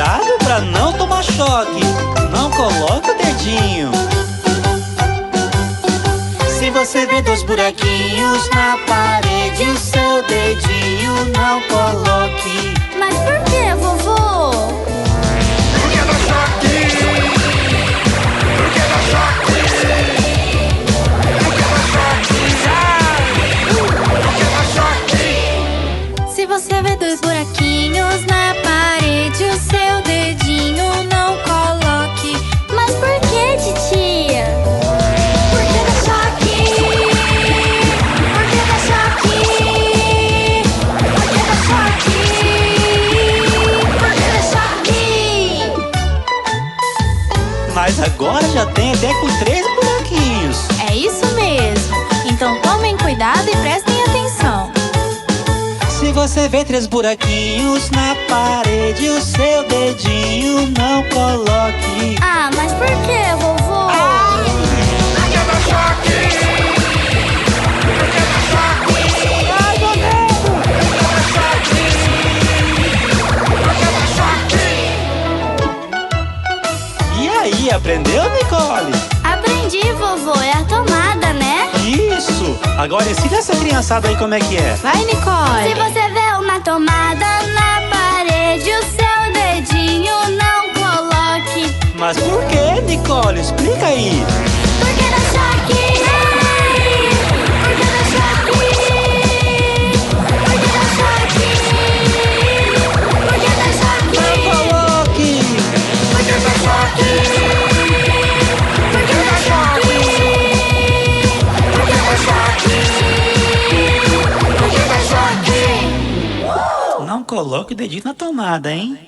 cuidado pra não tomar choque. Não coloque o dedinho. Se você vê dois buraquinhos na parede, o seu dedinho não coloque. Mas por que, vovô? Porque dá choque. Porque dá choque. Porque dá choque. Porque dá choque. Se você vê dois buraquinhos na parede, o seu dedinho não coloque. Mas por que, titia? Porque dá choque. Porque dá choque. Porque dá choque. Porque dá choque. Mas agora já tem até com 3 buraquinhos. É isso mesmo. Então tomem cuidado e prestem atenção. Se você vê 3 buraquinhos na parede, o seu dedinho não coloque. Ah, mas por que, vovô? Porque dá choque. Porque dá choque. Ai, meu Deus! Porque dá choque. Porque dá choque. E aí, aprendeu, Nicole? Aprendi, vovô. É a tomada, né? Isso! Agora ensina essa criançada aí como é que é. Vai, Nicole. Se você vê uma tomada na parede, o seu dedinho não coloque. Mas por que, Nicole? Explica aí. Porque dá choque. Porque dá choque. Porque dá choque. Porque dá choque. Não coloque! Porque dá choque. Porque dá choque. Porque dá choque. Porque dá choque. Não coloque o dedinho na tomada, hein?